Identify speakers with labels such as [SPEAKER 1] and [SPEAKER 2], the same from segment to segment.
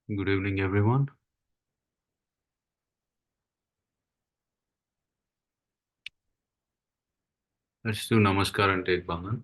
[SPEAKER 1] Good evening, everyone. Let's do Namaskar and take Bandhan.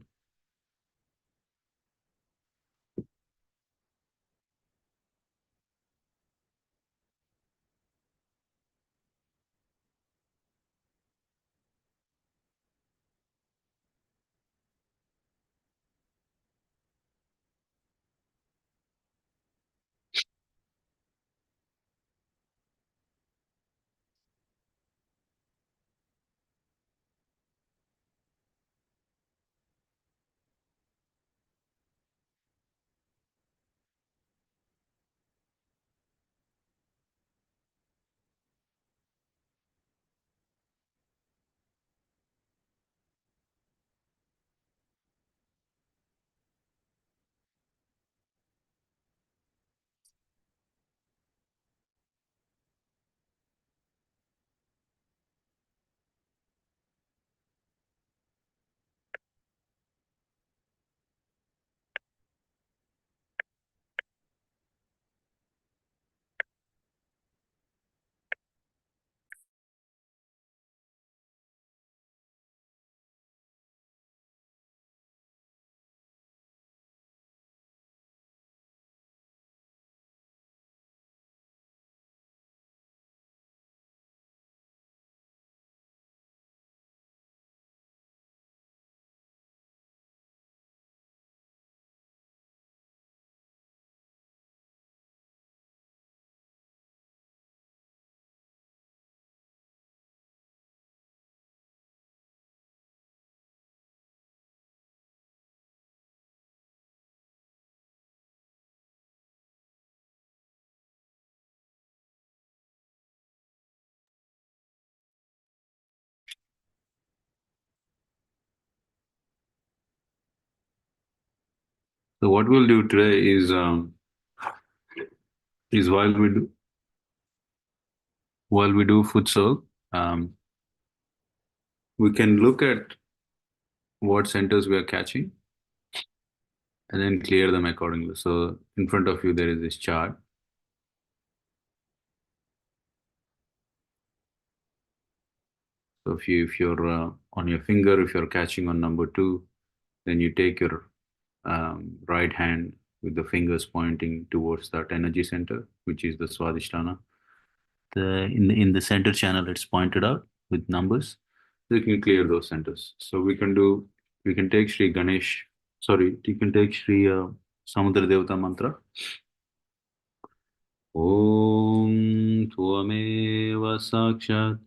[SPEAKER 1] So what we'll do today is while we do futsal, um, we can look at what centers we are catching and then clear them accordingly. So in front of you there is this chart. So if you're on your finger, if you're catching on number two, then you take your right hand with the fingers pointing towards that energy center, which is the Swadhisthana. In the center channel, it's pointed out with numbers. So you can clear those centers. So we can take Sri Ganesh. Sorry, you can take Sri Samudra Devata mantra. Om Tvameva Sakshat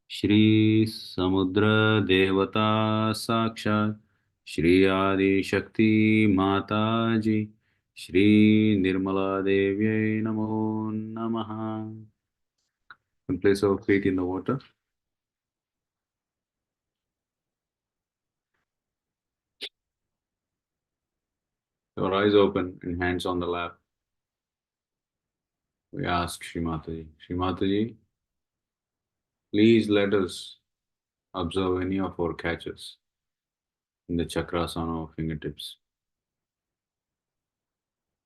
[SPEAKER 1] Shri Samudra Devata Sakshat Shri Adi Shakti Mataji Shri Nirmala Devyai Namo Namaha. And place our feet in the water. Your eyes open and hands on the lap. We ask Shri Mataji, Shri Mataji, please let us observe any of our catches in the chakras on our fingertips.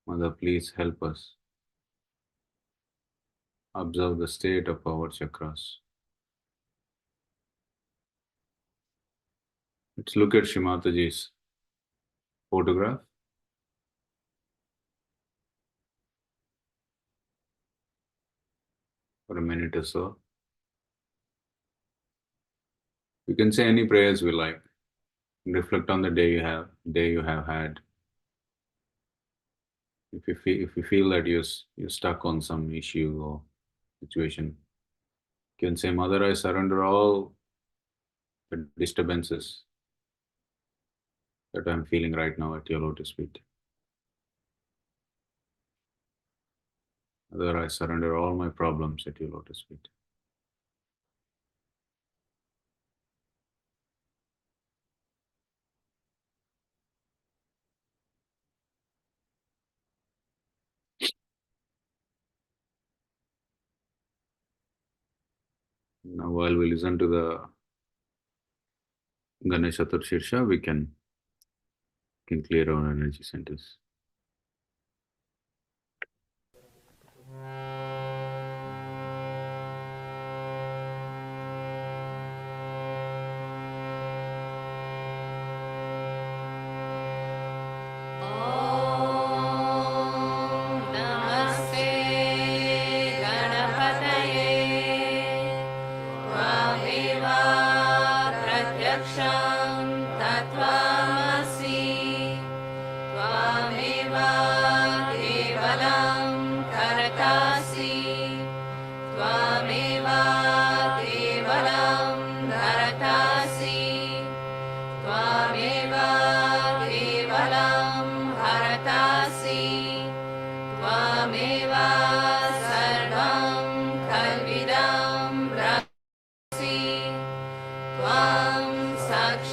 [SPEAKER 1] Mother, please help us observe the state of our chakras. Let's look at Shri Mataji's photograph for a minute or so. We can say any prayers we like. Reflect on the day you have had. If you feel that you're stuck on some issue or situation, you can say, Mother, I surrender all the disturbances that I'm feeling right now at your lotus feet. Mother, I surrender all my problems at your lotus feet. Now, while we listen to the Ganesh Chaturshirša, we can clear our energy centers.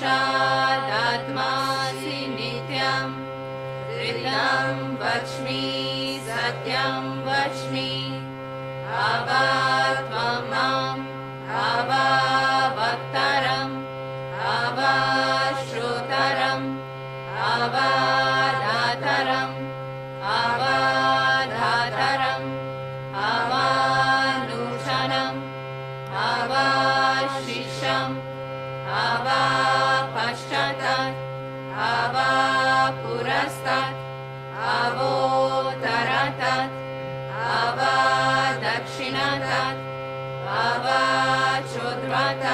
[SPEAKER 2] साक्षादात्मासि नित्यं ऋतं वच्मि सत्यं वच्मि अवात्वं माम् अवावक्तरम् अवाश्रोतरम् अवादातरम् अवाधातरम् अवानुषणम् अवाशिषम् अवापश्चात् अवापुरस्तात् अवोत्तरात् अवादक्षिणात् अवाचोर्ध्वात्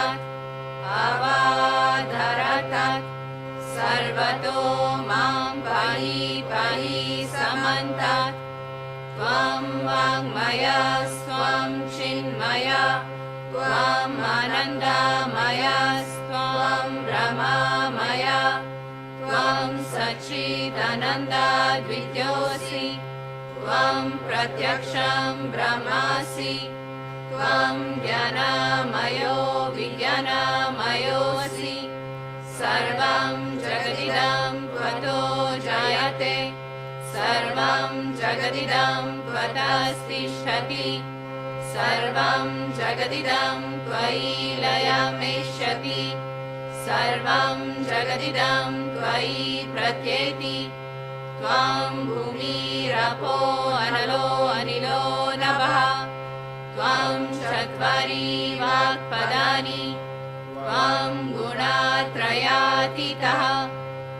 [SPEAKER 2] अवाधरात् सर्वतो मां पाहि पाहि समन्तात् त्वं वाङ्मयस्त्वं चिन्मया त्वं आनन्दमयस्त्वं ब्रह्ममया त्वं सच्चिदानन्दद्वितीयोऽसि त्वं प्रत्यक्षं ब्रह्मासि त्वं ज्ञानमयो विज्ञानमयोऽसि सर्वं जगदिदं त्वतो जायते सर्वं जगदिदं त्वतस्तिष्ठति सर्वं जगदिदं त्वयि लयमेष्यति सर्वं जगदिदं त्वयि प्रत्येति त्वं भूमिरपो अनलो अनिलो नभः त्वं चत्वारि वाक्पदानि त्वं गुणत्रयातीतः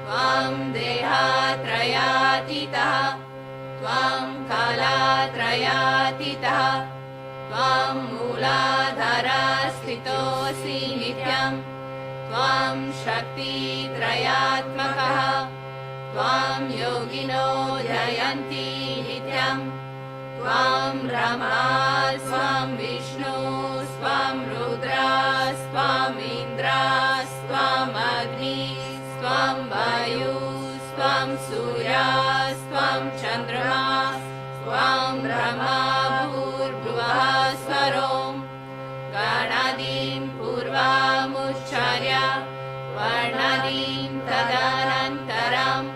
[SPEAKER 2] त्वं देहत्रयातीतः त्वं कालत्रयातीतः त्वं मूलाधारस्थितोऽसि नित्यं त्वं शक्तित्रयात्मकः त्वं योगिनो ध्यायन्ति नित्यं त्वं ब्रह्मा स्वं विष्णु स्वं रुद्रा स्वं इन्द्रा स्वं अग्नि स्वं वायु स्वं सूर्या स्वं चन्द्रमा स्वं ब्रह्मा भूर्भुवः स्वरों गणादीं पूर्वमुच्चार्य वर्णादीं तदनन्तरम्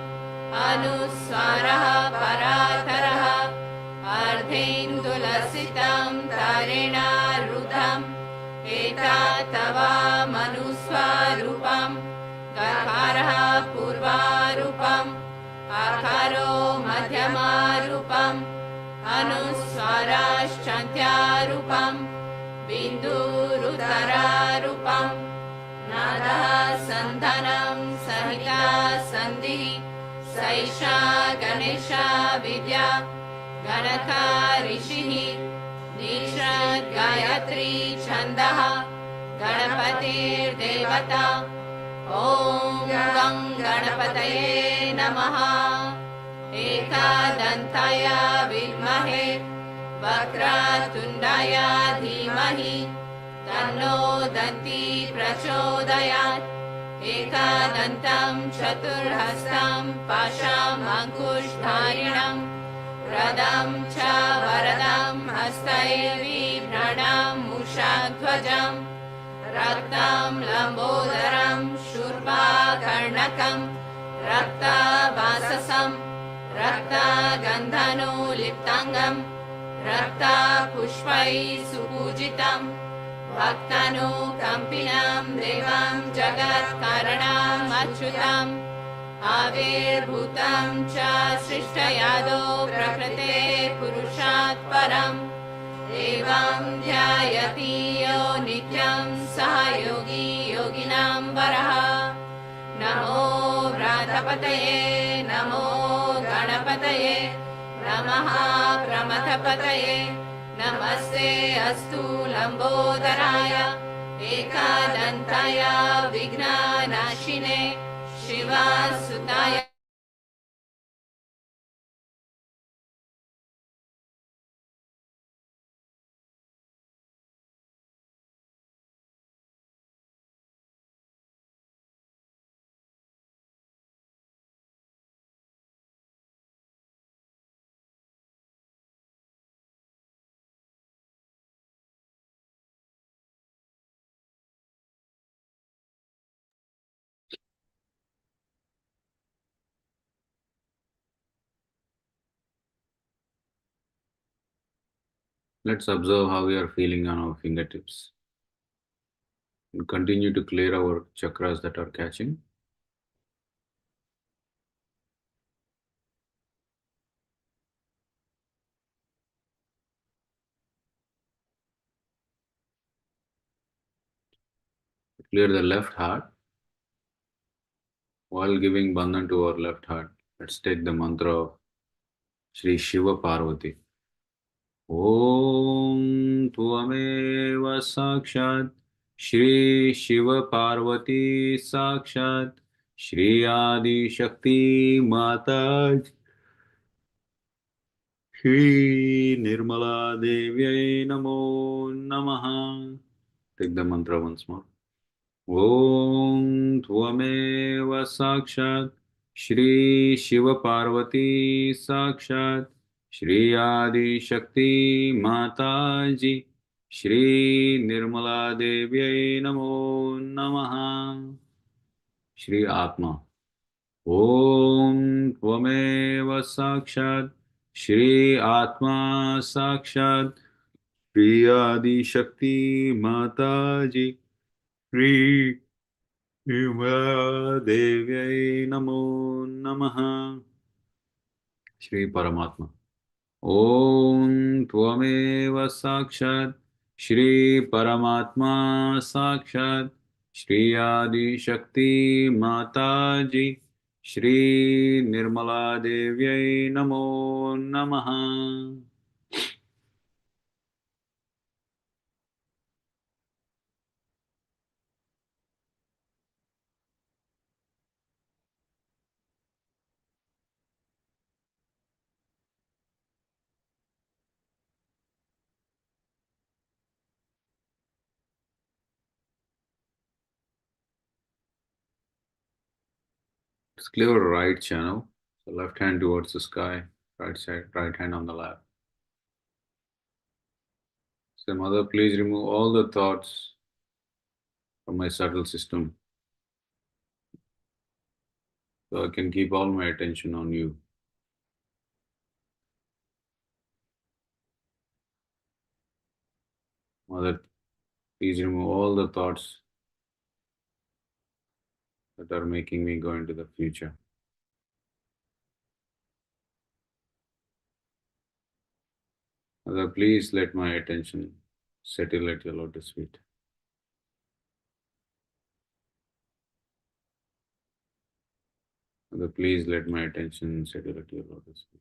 [SPEAKER 2] अनुस्वारः परातरः अर्धेन्दुलसितं तारेण रुद्धम् एतत्तवामनुस्वरूपम् गकारः पूर्वारूपम् आकारो मध्यमारूपम् अनुस्वाराश्चान्त्यारूपम् बिन्दुरुदरारूपम् नादः सन्धानं सहिता सन्धिः सैषा गणेशा विद्या गणका ऋषिः निषद् गायत्री छन्दः गणपतिर्देवता ॐ गं गणपतये नमः एकदन्ताय विद्महे वक्रतुण्डाय धीमहि तन्नो दन्ती प्रचोदयात् एकदन्तं चतुर्हस्तं पाशम् अङ्कुशधारिणं रदं च वरदं हस्तैर्बिभ्रणं मूषध्वजं रक्तं लम्बोदरं शूर्पकर्णकं रक्तवाससं रक्तगन्धनुलिप्ताङ्गं रक्तपुष्पैः सुपूजितं भक्तानुकम्पिनं देवं जगत्कारणम् अच्युतम् आविर्भूतं च सृष्टयादो प्रकृते पुरुषात् परम् एवं ध्यायति यो नित्यं सः योगी योगिनां वरः नमो व्रातपतये नमो गणपतये नमः प्रमथपतये नमस्ते अस्तु लम्बोदराय एकदन्ताय विघ्ननाशिने शिवसुताय
[SPEAKER 1] Let's observe how we are feeling on our fingertips and continue to clear our chakras that are catching. Clear the left heart while giving bandhan to our left heart. Let's take the mantra of Shri Shiva Parvati. Om Tvameva Sakshat Shri Shiva Parvati Sakshat Shri Adi Shakti Mata Shri Nirmala Devyai Namo Namaha. Take the mantra once more. Om Tvameva Sakshat Shri Shiva Parvati Sakshat Shri Adi Shakti Mataji Shri Nirmala Devyai Namo Namaha. Shri Atma. Om Tvameva Sakshat Shri Atma Sakshat Shri Adi Shakti Mataji Shri Devyai Namo Namaha. Shri Paramatma. Om Tvameva Sakshat Shri Paramatma Sakshat Shri Adi Shakti Mataji Shri Nirmala Devyai Namo Namaha. Let's clear our right channel. So left hand towards the sky, right side, right hand on the lap. Say, Mother, please remove all the thoughts from my subtle system so I can keep all my attention on you. Mother, please remove all the thoughts that are making me go into the future. Mother, please let my attention settle at your lotus feet. Mother, please let my attention settle at your lotus feet.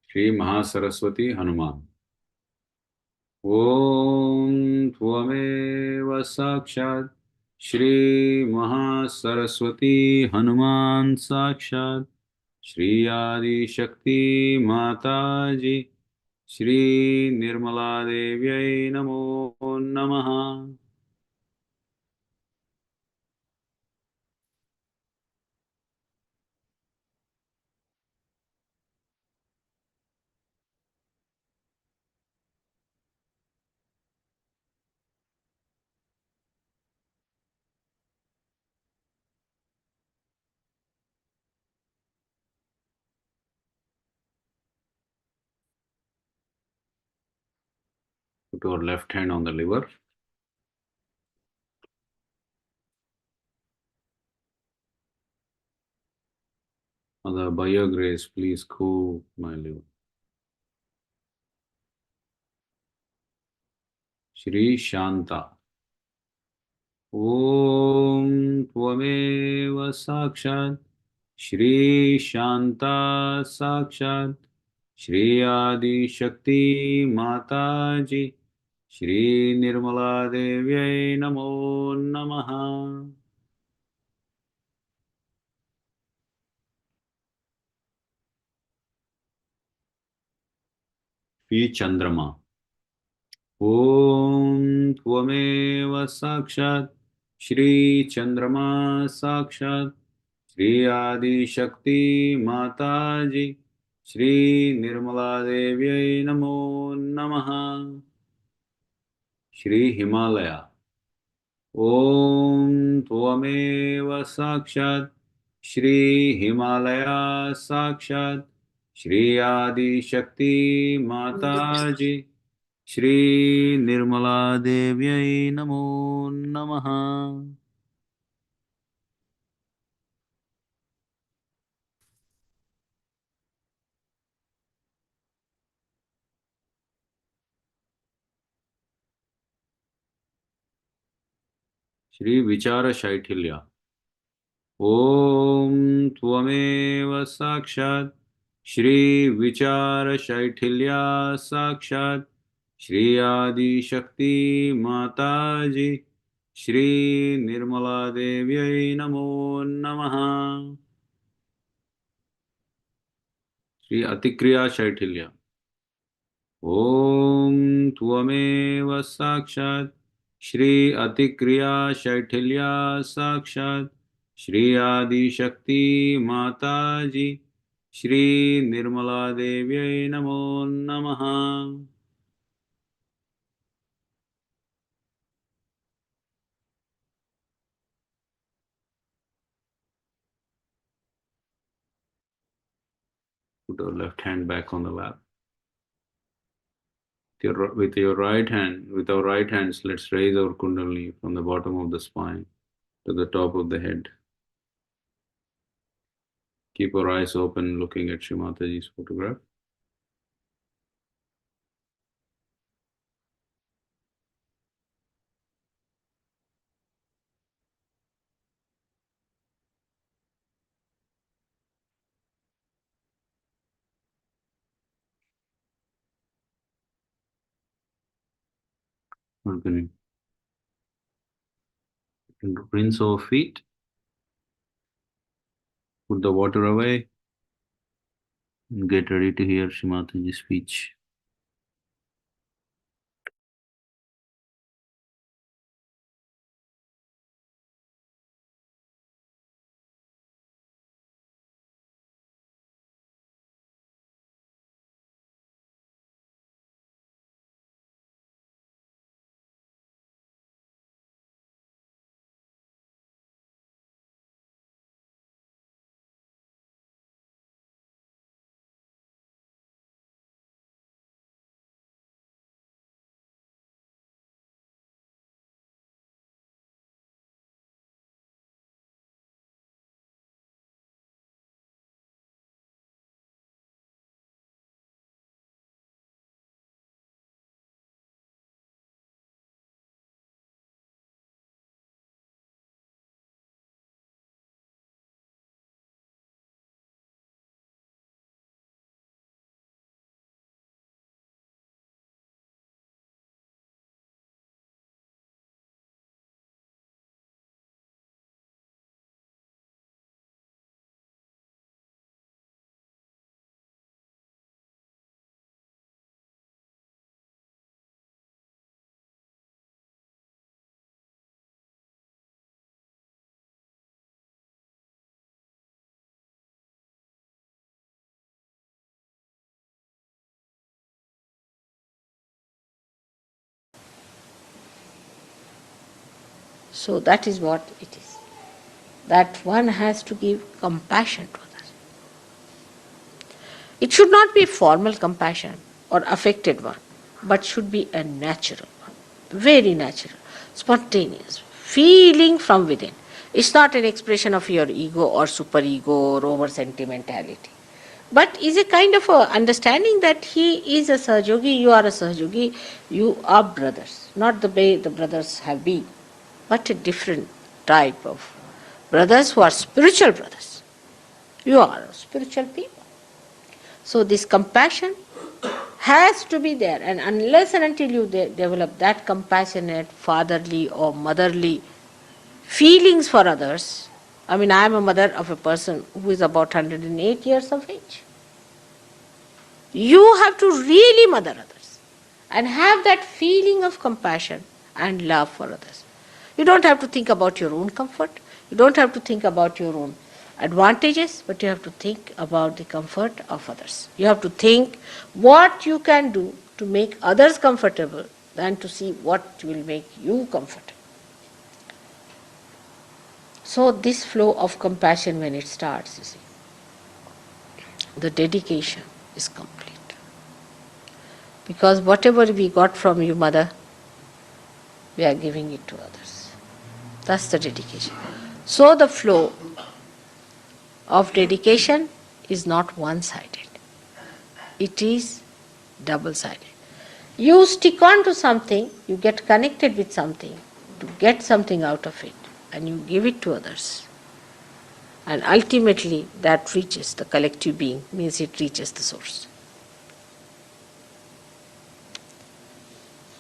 [SPEAKER 1] Shri Mahasaraswati Hanuman. Om Tvameva Sakshat Shri Mahasaraswati Hanuman Sakshat Shri Adi Shakti Mataji Shri Nirmala Devyai Namo Namaha. Put our left hand on the liver. Mother, by your grace, please cool my liver. Shri Shanta. Om Tvameva Sakshat Shri Shanta Sakshat Shri Adi Shakti Mataji Shri Nirmala Devyai Namo Namaha. Shri Chandrama. Om Tvameva Sakshat Shri Chandrama Sakshat Shri Adi Shakti Mataji Shri Nirmala Devyai Namo Namaha. Shri Himalaya. Om Tvameva Sakshat Shri Himalaya Sakshat Shri Adi Shakti Mataji Shri Nirmala Devyai Namo Namaha. Shri Vichara Shaithilya. Om Tvameva Sakshat Shri Vichara Shaithilya Sakshat Shri Adi Shakti Mataji Shri Nirmala Devyai Namo Namaha. Shri Atikriya Shaithilya. Om Tvameva Sakshat Shri Atikriya Shaithilya Sakshat Shri Adi Shakti Mataji Shri Nirmala Devyai Namo Namaha. Put our left hand back on the lap. With your right hand, with our right hands, let's raise our Kundalini from the bottom of the spine to the top of the head. Keep our eyes open, looking at Shri Mataji's photograph. Opening. Rinse our feet. Put the water away. And get ready to hear Shri Mataji's speech.
[SPEAKER 3] So that is what it is. That one has to give compassion to others. It should not be formal compassion or affected one, but should be a natural one. Very natural, spontaneous, feeling from within. It's not an expression of your ego or superego or over sentimentality, but is a kind of a understanding that he is a Sahajogi, you are a Sahajogi, you are brothers. Not the way the brothers have been, but a different type of brothers who are spiritual brothers. You are spiritual people. So this compassion has to be there, and unless and until you develop that compassionate, fatherly or motherly feelings for others, I mean, I am a mother of a person who is about 108 years of age. You have to really mother others and have that feeling of compassion and love for others. You don't have to think about your own comfort, you don't have to think about your own advantages, but you have to think about the comfort of others. You have to think what you can do to make others comfortable than to see what will make you comfortable. So this flow of compassion, when it starts, you see, the dedication is complete. Because whatever we got from you, Mother, we are giving it to others. That's the dedication. So the flow of dedication is not one-sided. It is double-sided. You stick on to something, you get connected with something, to get something out of it, and you give it to others. And ultimately that reaches the collective being, means it reaches the source.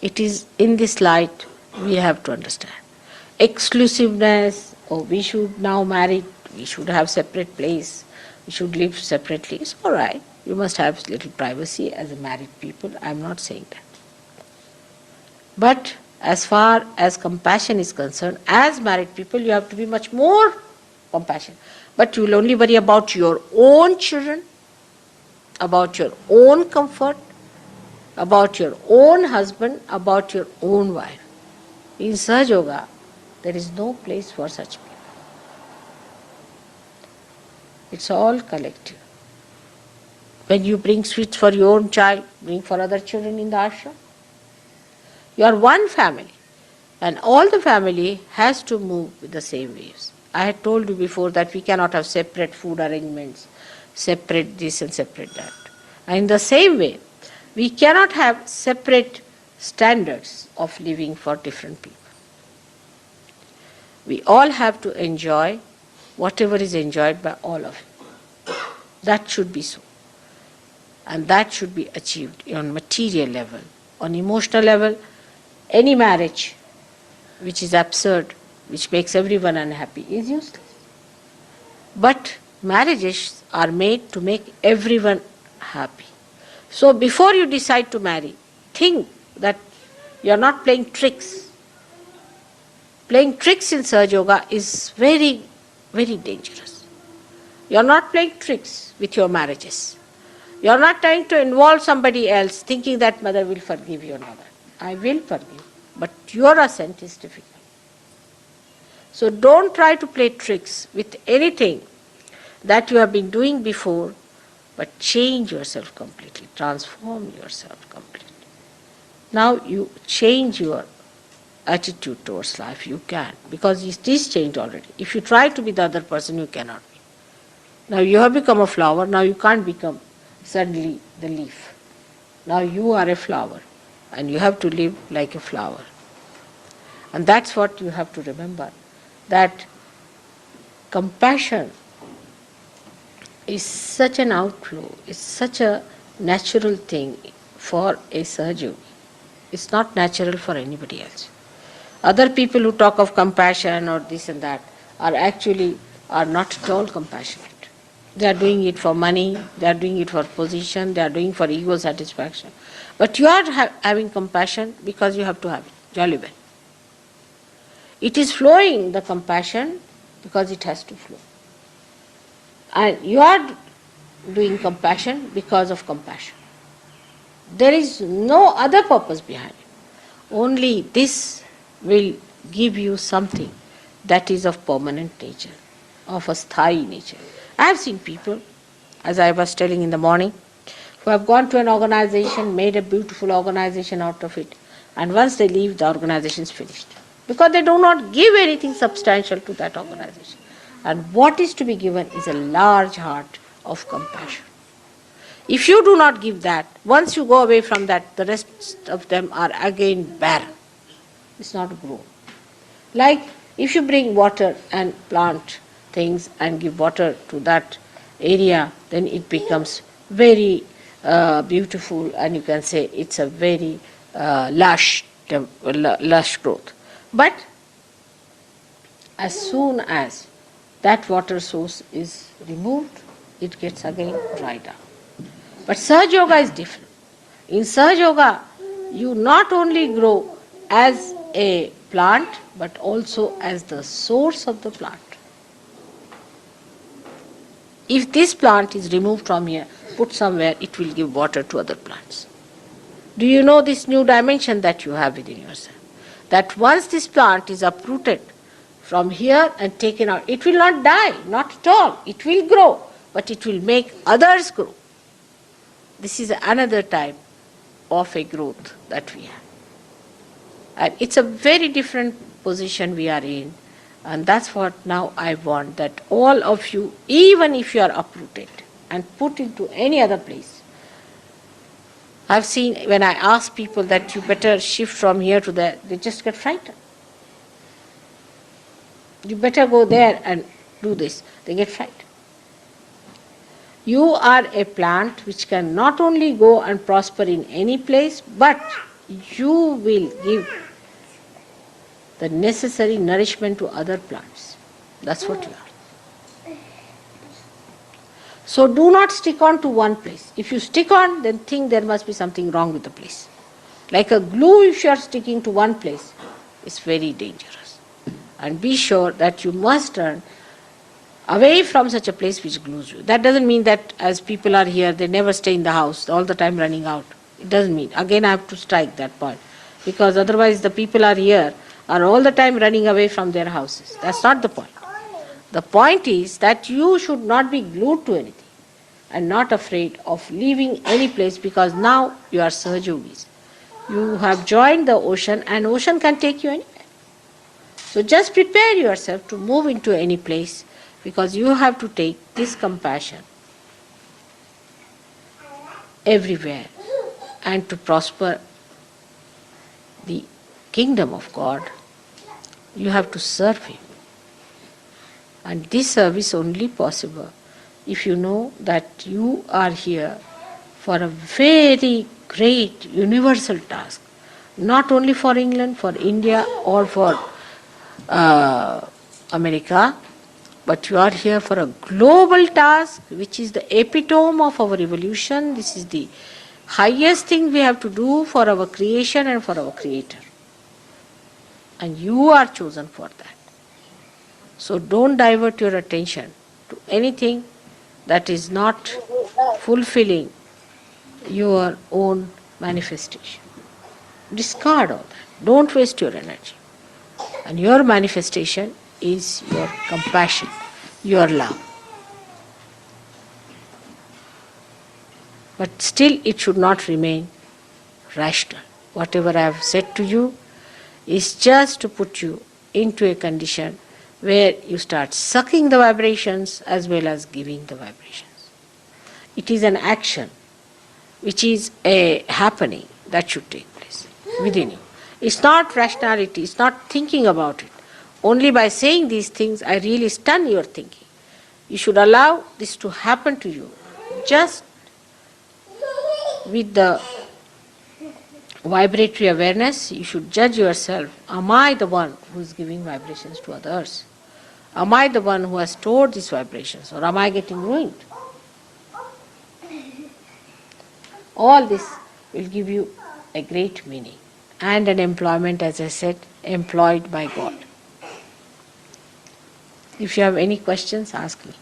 [SPEAKER 3] It is in this light we have to understand. Exclusiveness, oh, we should now marry, we should have separate place, we should live separately. It's all right. You must have little privacy as a married people. I am not saying that. But as far as compassion is concerned, as married people, you have to be much more compassionate. But you will only worry about your own children, about your own comfort, about your own husband, about your own wife. In Sahaja Yoga, there is no place for such people. It's all collective. When you bring sweets for your own child, bring for other children in the ashram. You are one family, and all the family has to move with the same waves. I had told you before that we cannot have separate food arrangements, separate this and separate that. And in the same way, we cannot have separate standards of living for different people. We all have to enjoy whatever is enjoyed by all of you. That should be so. And that should be achieved on material level. On emotional level, any marriage which is absurd, which makes everyone unhappy, is useless. But marriages are made to make everyone happy. So before you decide to marry, think that you are not playing tricks. Playing tricks in Sahaja Yoga is very, very dangerous. You are not playing tricks with your marriages. You are not trying to involve somebody else thinking that Mother will forgive you or not. I will forgive, but your assent is difficult. So don't try to play tricks with anything that you have been doing before, but change yourself completely, transform yourself completely. Now you change your attitude towards life, you can, because it is changed already. If you try to be the other person, you cannot be. Now you have become a flower, now you can't become suddenly the leaf. Now you are a flower, and you have to live like a flower. And that's what you have to remember, that compassion is such an outflow, it's such a natural thing for a Sahaja Yogi. It's not natural for anybody else. Other people who talk of compassion or this and that are not at all compassionate. They are doing it for money, they are doing it for position, they are doing it for ego satisfaction. But you are having compassion because you have to have it, jolly well. It is flowing, the compassion, because it has to flow. And you are doing compassion because of compassion. There is no other purpose behind it. Only this will give you something that is of permanent nature, of a sthayi nature. I have seen people, as I was telling in the morning, who have gone to an organization, made a beautiful organization out of it, and once they leave, the organization is finished. Because they do not give anything substantial to that organization. And what is to be given is a large heart of compassion. If you do not give that, once you go away from that, the rest of them are again barren. It's not grown. Like if you bring water and plant things and give water to that area, then it becomes very beautiful, and you can say it's a very lush growth. But as soon as that water source is removed, it gets again dried up. But Sahaja Yoga is different. In Sahaja Yoga, you not only grow as a plant, but also as the source of the plant. If this plant is removed from here, put somewhere, it will give water to other plants. Do you know this new dimension that you have within yourself? That once this plant is uprooted from here and taken out. It will not die, not at all. It will grow, but it will make others grow. This is another type of a growth that we have. And it's a very different position we are in. And that's what now I want, that all of you, even if you are uprooted and put into any other place. I've seen when I ask people that you better shift from here to there, they just get frightened. You better go there and do this. They get frightened. You are a plant which can not only go and prosper in any place, but you will give the necessary nourishment to other plants. That's what you are. So do not stick on to one place. If you stick on, then think there must be something wrong with the place. Like a glue, if you are sticking to one place, it's very dangerous. And be sure that you must turn away from such a place which glues you. That doesn't mean that as people are here, they never stay in the house, all the time running out. It doesn't mean. Again, I have to strike that point. Because otherwise the people are here, are all the time running away from their houses. That's not the point. The point is that you should not be glued to anything and not afraid of leaving any place, because now you are Sahaja Yogis. You have joined the ocean and ocean can take you anywhere. So just prepare yourself to move into any place, because you have to take this compassion everywhere and to prosper the kingdom of God, you have to serve Him. And this service only possible if you know that you are here for a very great universal task, not only for England, for India or for America, but you are here for a global task which is the epitome of our evolution. This is the highest thing we have to do for our creation and for our Creator. And you are chosen for that. So don't divert your attention to anything that is not fulfilling your own manifestation. Discard all that. Don't waste your energy. And your manifestation is your compassion, your love. But still it should not remain rational. Whatever I have said to you is just to put you into a condition where you start sucking the vibrations as well as giving the vibrations. It is an action which is a happening that should take place within you. It's not rationality, it's not thinking about it. Only by saying these things, I really stun your thinking. You should allow this to happen to you just with the vibratory awareness. You should judge yourself. Am I the one who is giving vibrations to others? Am I the one who has stored these vibrations, or am I getting ruined? All this will give you a great meaning and an employment, as I said, employed by God. If you have any questions, ask me.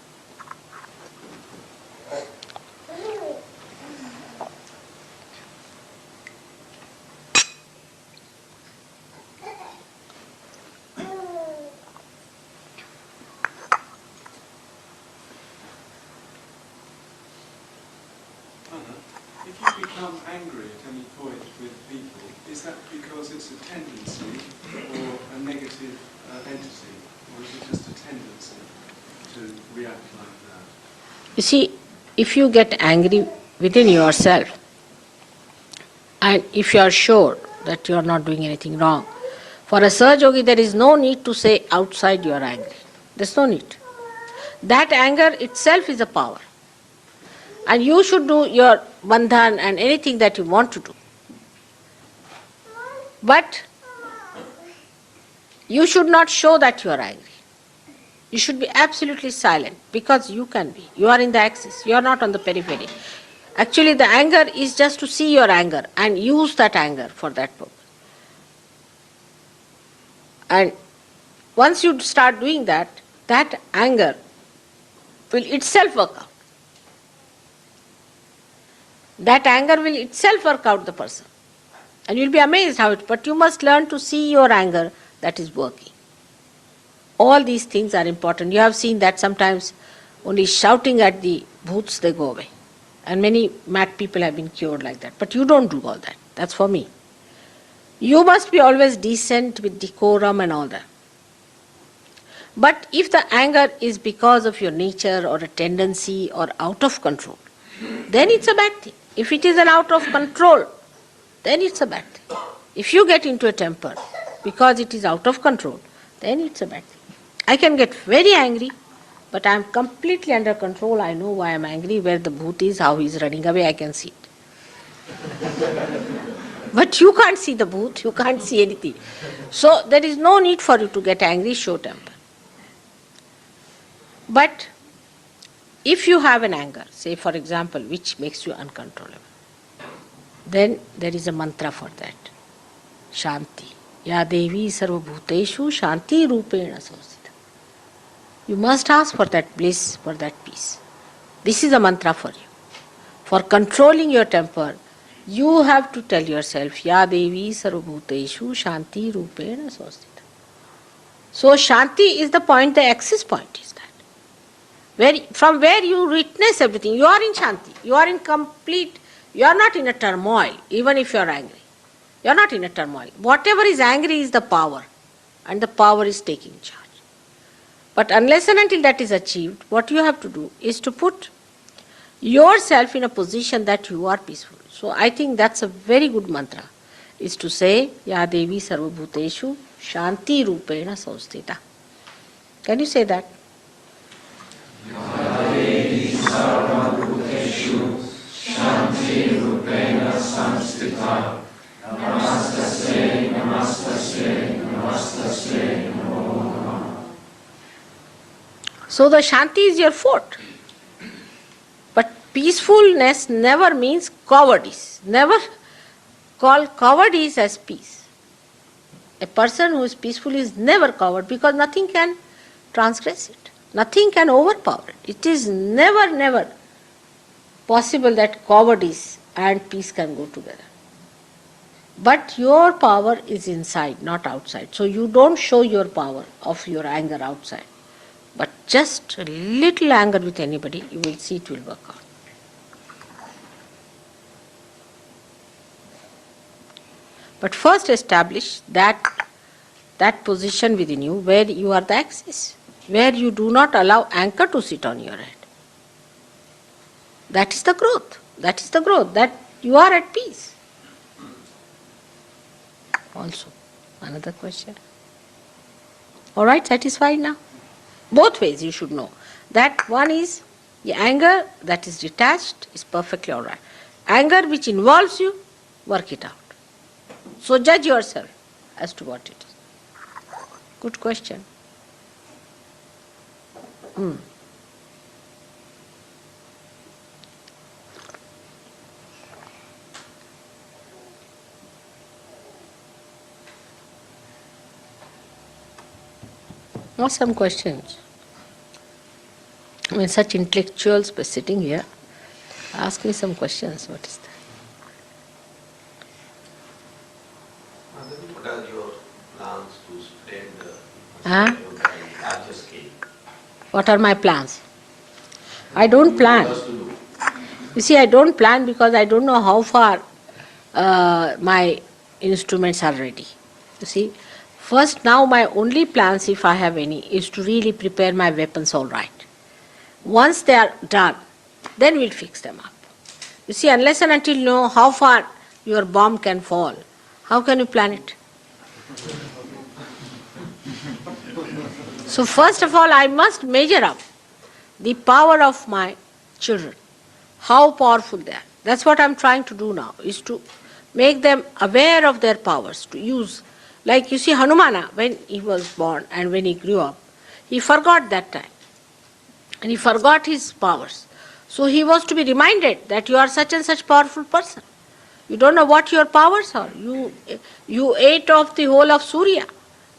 [SPEAKER 4] If you become angry at any point with people, is that because it's a tendency or a negative entity, or is it just a tendency to react like that?
[SPEAKER 3] You see, if you get angry within yourself, and if you are sure that you are not doing anything wrong, for a Sahaja Yogi there is no need to say outside you are angry. There's no need. That anger itself is a power. And you should do your bandhan and anything that you want to do. But you should not show that you are angry. You should be absolutely silent, because you can be. You are in the axis, you are not on the periphery. Actually, the anger is just to see your anger and use that anger for that purpose. And once you start doing that, that anger will itself work out. That anger will itself work out the person. And you'll be amazed how it, but you must learn to see your anger that is working. All these things are important. You have seen that sometimes only shouting at the bhoots they go away. And many mad people have been cured like that. But you don't do all that. That's for me. You must be always decent with decorum and all that. But if the anger is because of your nature or a tendency or out of control, then it's a bad thing. If it is an out of control, then it's a bad thing. If you get into a temper because it is out of control, then it's a bad thing. I can get very angry, but I am completely under control. I know why I am angry, where the bhoot is, how he is running away, I can see it. But you can't see the bhoot, you can't see anything. So there is no need for you to get angry, show temper. But if you have an anger, say for example, which makes you uncontrollable, then there is a mantra for that. Shanti. Ya Devi Sarvabhuteshu Shanti Rupena Samsita. You must ask for that bliss, for that peace. This is a mantra for you. For controlling your temper, you have to tell yourself, Ya Devi Sarvabhuteshu Shanti Rupena Samsita. So Shanti is the point, the axis point is that. From where you witness everything, you are in Shanti. You are in complete, you are not in a turmoil, even if you are angry. You are not in a turmoil. Whatever is angry is the power, and the power is taking charge. But unless and until that is achieved, what you have to do is to put yourself in a position that you are peaceful. So I think that's a very good mantra, is to say, Ya Devi Sarvabhuteshu Shanti Rupena Samsthita. Can you say that? Ya Devi Sarvabhuteshu Shanti Rupena Samsthita. Namaste, namaste, namaste, namo namah. So the Shanti is your fort. But peacefulness never means cowardice. Never call cowardice as peace. A person who is peaceful is never coward because nothing can transgress it. Nothing can overpower it. It is never possible that cowardice and peace can go together. But your power is inside, not outside. So you don't show your power of your anger outside. But just a little anger with anybody, you will see it will work out. But first establish that position within you where you are the axis, where you do not allow anger to sit on your head. That is the growth. That is the growth, that you are at peace. Also, another question. All right, satisfied now? Both ways you should know. That one is the anger that is detached is perfectly all right. Anger which involves you, work it out. So judge yourself as to what it is. Good question. Ask some questions. When such intellectuals were sitting here, ask me some questions. What is that?
[SPEAKER 5] What are your plans to spread
[SPEAKER 3] Huh?
[SPEAKER 5] yoga in larger scale?
[SPEAKER 3] What are my plans? I don't plan.
[SPEAKER 5] What else to do?
[SPEAKER 3] You see, I don't plan because I don't know how far my instruments are ready. You see, first now my only plans, if I have any, is to really prepare my weapons all right. Once they are done, then we'll fix them up. You see, unless and until you know how far your bomb can fall, how can you plan it? So first of all, I must measure up the power of my children, how powerful they are. That's what I'm trying to do now, is to make them aware of their powers, to use. Like you see Hanumana, when he was born and when he grew up, he forgot that time. And he forgot his powers. So he was to be reminded that you are such and such powerful person. You don't know what your powers are. You ate off the whole of Surya.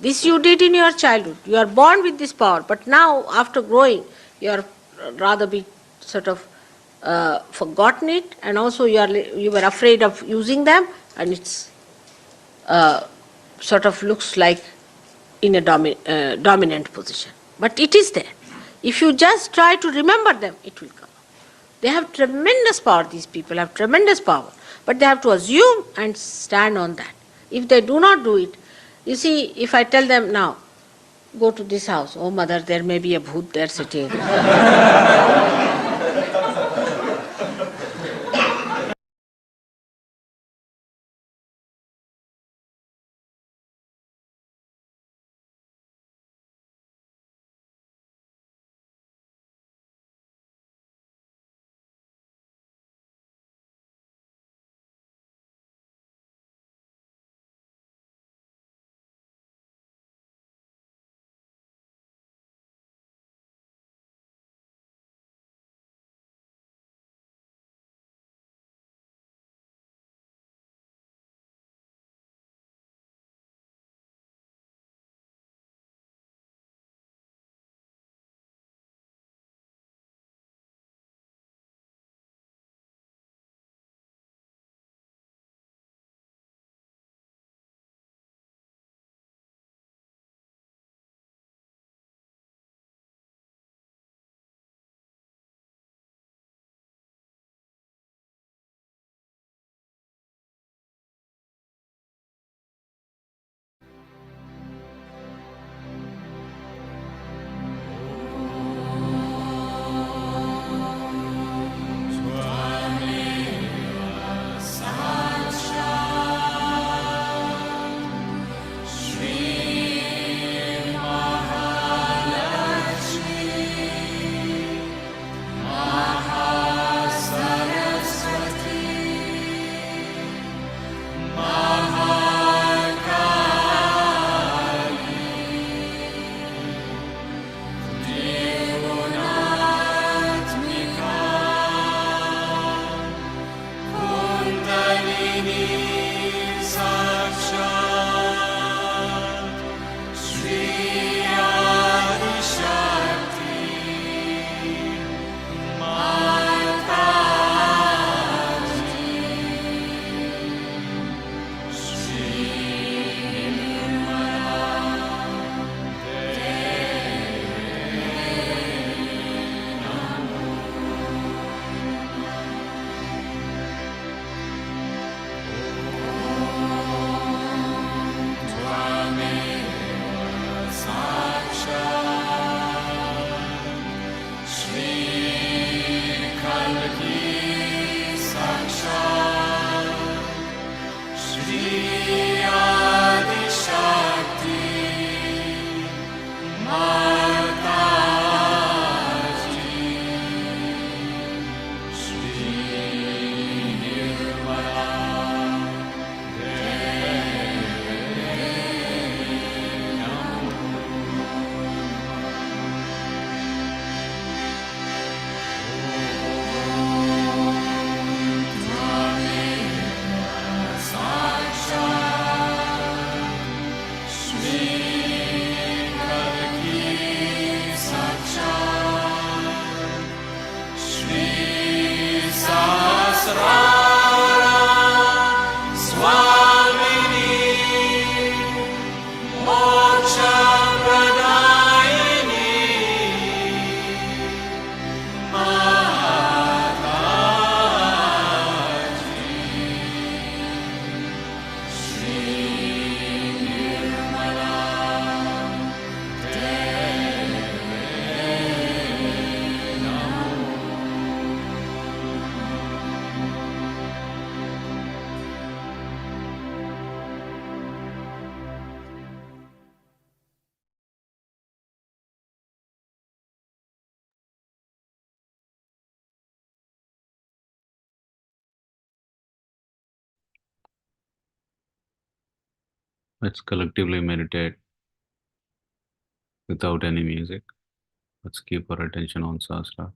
[SPEAKER 3] This you did in your childhood. You are born with this power. But now, after growing, you are rather be sort of forgotten it, and also you were afraid of using them, and it's sort of looks like in a dominant position. But it is there. If you just try to remember them, it will come. They have tremendous power, these people have tremendous power. But they have to assume and stand on that. If they do not do it, you see, if I tell them now, go to this house, oh mother, there may be a bhoot there sitting.
[SPEAKER 1] Let's collectively meditate without any music. Let's keep our attention on Sasra.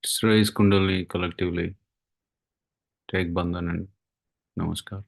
[SPEAKER 1] Let's raise Kundalini collectively. Take Bandhan and Namaskar.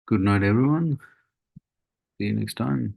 [SPEAKER 1] Good night, everyone. See you next time.